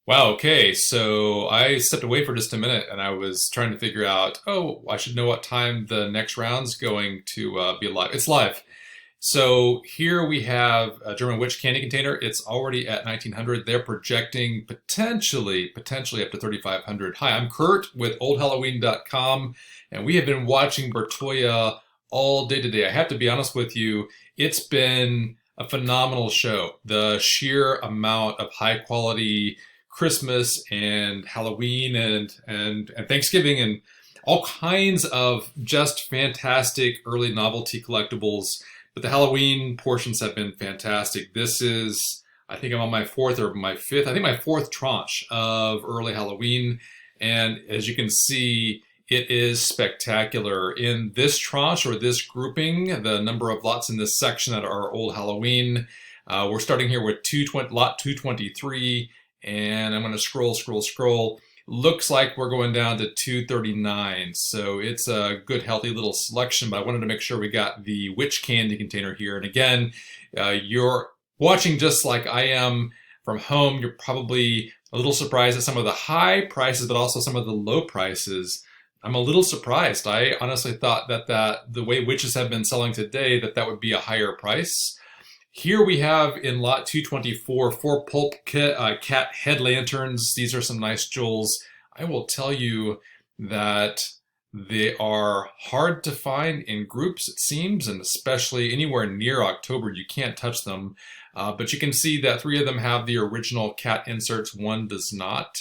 Wow, okay. So I stepped away for just a minute and I was trying to figure out, oh, I should know what time the next round's going to be live. It's live. So here we have a German witch candy container. It's already at 1900. They're projecting potentially up to 3500. Hi, I'm Kurt with oldhalloween.com, and we have been watching Bertoia all day today. I have to be honest with you, it's been a phenomenal show. The sheer amount of high quality Christmas and Halloween and Thanksgiving and all kinds of just fantastic early novelty collectibles. But the Halloween portions have been fantastic. This is, I think I'm on my fourth or my fifth, I think my fourth tranche of early Halloween. And as you can see, it is spectacular. In this tranche or this grouping, the number of lots in this section that are old Halloween, we're starting here with lot 223, and I'm going to scroll. Looks like we're going down to 239, so it's a good healthy little selection, but I wanted to make sure we got the witch candy container here. And again, you're watching just like I am from home. You're probably a little surprised at some of the high prices, but also some of the low prices. I'm a little surprised. I honestly thought that the way witches have been selling today, that would be a higher price. Here we have in lot 224 four pulp cat head lanterns. These are some nice jewels. I will tell you that they are hard to find in groups, it seems, and especially anywhere near October, you can't touch them. But you can see that three of them have the original cat inserts, one does not.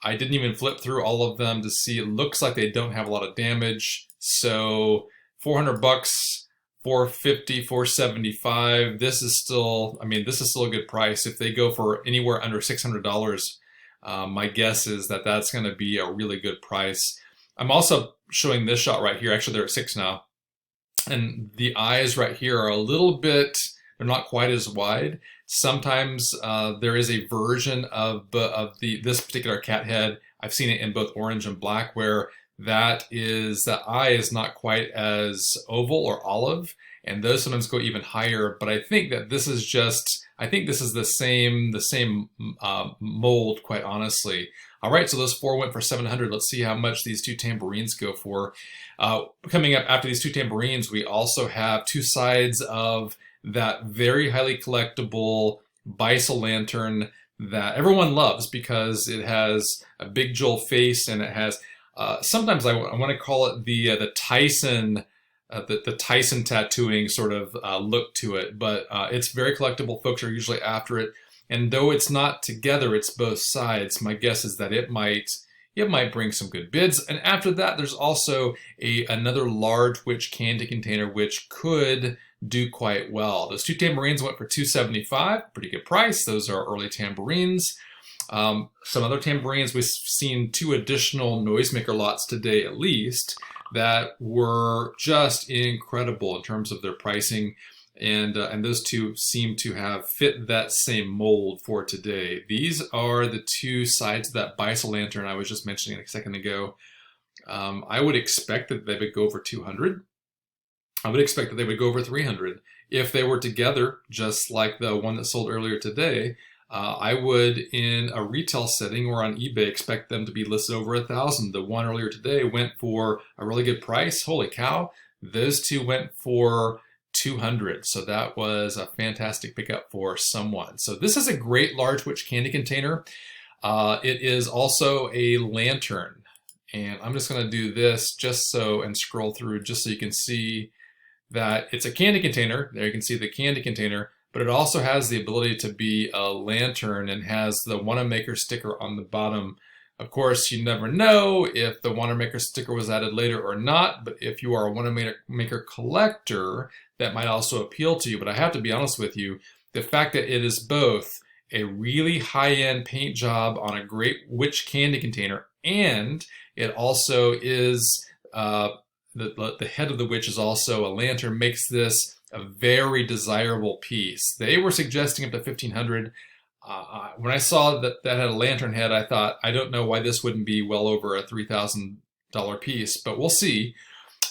I didn't even flip through all of them to see. It looks like they don't have a lot of damage. So 400 bucks. 450, 475. This is still, this is still a good price. If they go for anywhere under $600, my guess is that that's going to be a really good price. I'm also showing this shot right here. Actually, they're at 6 now. And the eyes right here are a little bit, they're not quite as wide. Sometimes there is a version of this particular cat head. I've seen it in both orange and black where that eye is not quite as oval or olive, and those sometimes go even higher. But I think that this is the same mold, quite honestly. All right, so those four went for 700. Let's see how much these two tambourines go for. Coming up after these two tambourines, we also have two sides of that very highly collectible Beisel lantern that everyone loves because it has a big jewel face and it has sometimes I want to call it the Tyson the Tyson tattooing sort of look to it, but it's very collectible. Folks are usually after it, and though it's not together, it's both sides. My guess is that it might bring some good bids. And after that, there's also another large witch candy container which could do quite well. Those two tambourines went for $275, pretty good price. Those are early tambourines. Some other tambourines, we've seen two additional noisemaker lots today at least that were just incredible in terms of their pricing, and those two seem to have fit that same mold for today. These are the two sides of that Beisel lantern I was just mentioning a second ago. I would expect that they would go for 200. I would expect that they would go over 300 if they were together, just like the one that sold earlier today. I would, in a retail setting or on eBay, expect them to be listed over 1,000. The one earlier today went for a really good price. Holy cow! Those two went for 200. So that was a fantastic pickup for someone. So this is a great large witch candy container. It is also a lantern, and I'm just going to do this and scroll through just so you can see that it's a candy container. There you can see the candy container. But it also has the ability to be a lantern and has the Wanamaker sticker on the bottom. Of course, you never know if the Wanamaker sticker was added later or not, but if you are a Wanamaker collector, that might also appeal to you. But I have to be honest with you, the fact that it is both a really high-end paint job on a great witch candy container, and it also is, the head of the witch is also a lantern, makes this a very desirable piece. They were suggesting up to 1,500. When I saw that had a lantern head, I thought, I don't know why this wouldn't be well over a $3,000 piece, but we'll see.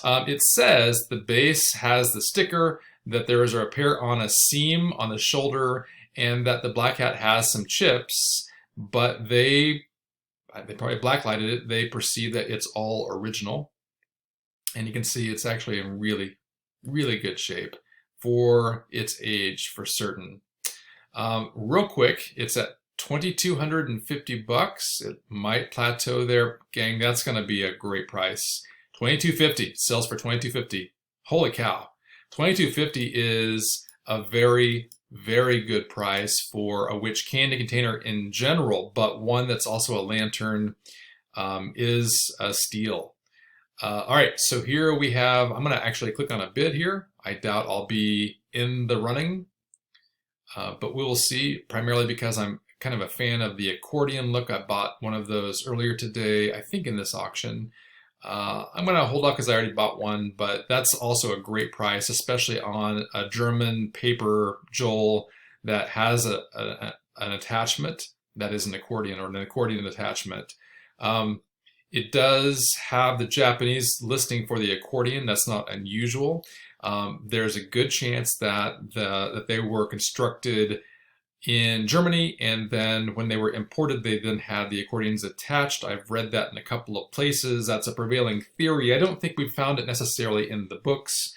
It says the base has the sticker, that there is a repair on a seam on the shoulder, and that the black hat has some chips, but they probably blacklighted it. They perceive that it's all original. And you can see it's actually in really, really good shape for its age for certain. Real quick, it's at $2,250. It might plateau there. Gang, that's going to be a great price. $2,250 sells for $2,250. Holy cow. $2,250 is a very, very good price for a witch candy container in general, but one that's also a lantern is a steal. All right, so here we have, I'm going to actually click on a bid here. I doubt I'll be in the running, but we will see, primarily because I'm kind of a fan of the accordion look. I bought one of those earlier today, I think in this auction. I'm going to hold off because I already bought one, but that's also a great price, especially on a German paper Joel that has an attachment that is an accordion, or an accordion attachment. It does have the Japanese listing for the accordion. That's not unusual. There's a good chance that they were constructed in Germany, and then when they were imported, they then had the accordions attached. I've read that in a couple of places. That's a prevailing theory. I don't think we found it necessarily in the books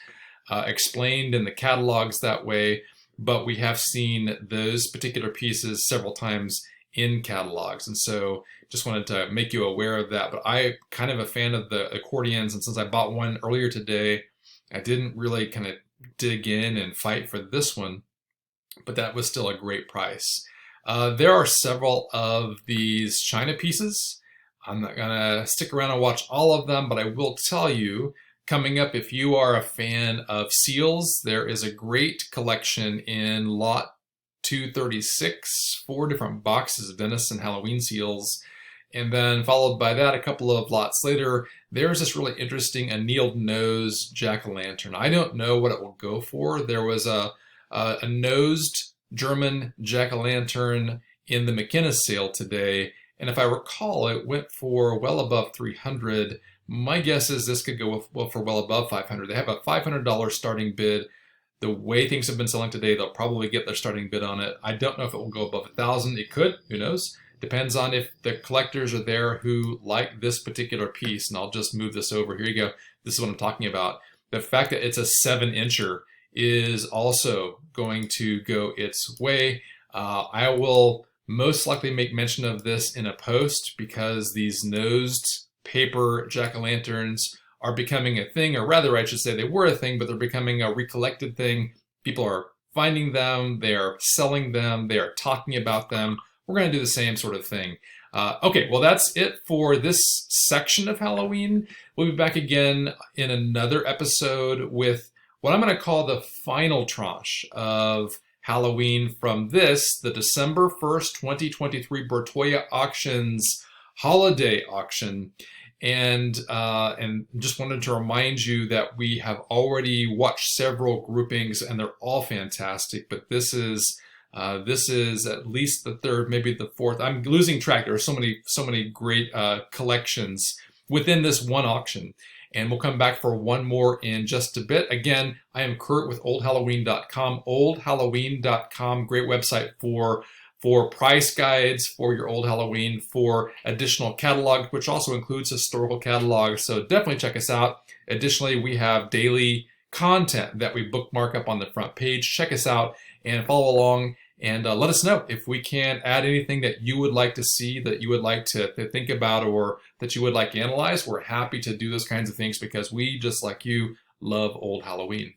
explained in the catalogs that way, but we have seen those particular pieces several times in catalogs, and so just wanted to make you aware of that. But I'm kind of a fan of the accordions, and since I bought one earlier today, I didn't really kind of dig in and fight for this one, but that was still a great price. There are several of these China pieces. I'm not gonna stick around and watch all of them, but I will tell you, coming up, if you are a fan of seals, there is a great collection in lot 236, 4 different boxes of venison Halloween seals. And then followed by that, a couple of lots later, there's this really interesting annealed nose jack-o'-lantern. I don't know what it will go for. There was a nosed German jack-o'-lantern in the McInnes sale today, and if I recall, it went for well above $300. My guess is this could go for well above $500. They have a $500 starting bid. The way things have been selling today, they'll probably get their starting bid on it. I don't know if it will go above $1,000. It could, who knows? Depends on if the collectors are there who like this particular piece. And I'll just move this over. Here you go. This is what I'm talking about. The fact that it's a 7-incher is also going to go its way. I will most likely make mention of this in a post because these nosed paper jack-o'-lanterns are becoming a thing, or rather I should say they were a thing, but they're becoming a recollected thing. People are finding them, they are selling them, they are talking about them. We're going to do the same sort of thing. Okay, well that's it for this section of Halloween. We'll be back again in another episode with what I'm going to call the final tranche of Halloween from this, the December 1st, 2023 Bertoia Auctions holiday auction. And just wanted to remind you that we have already watched several groupings and they're all fantastic, but this is at least the third, maybe the fourth. I'm losing track. There are so many great collections within this one auction. And we'll come back for one more in just a bit. Again, I am Kurt with oldhalloween.com. Oldhalloween.com, great website for price guides for your old Halloween, for additional catalog, which also includes historical catalogs. So definitely check us out. Additionally, we have daily content that we bookmark up on the front page. Check us out and follow along, and let us know if we can add anything that you would like to see, that you would like to think about, or that you would like to analyze. We're happy to do those kinds of things because we, just like you, love old Halloween.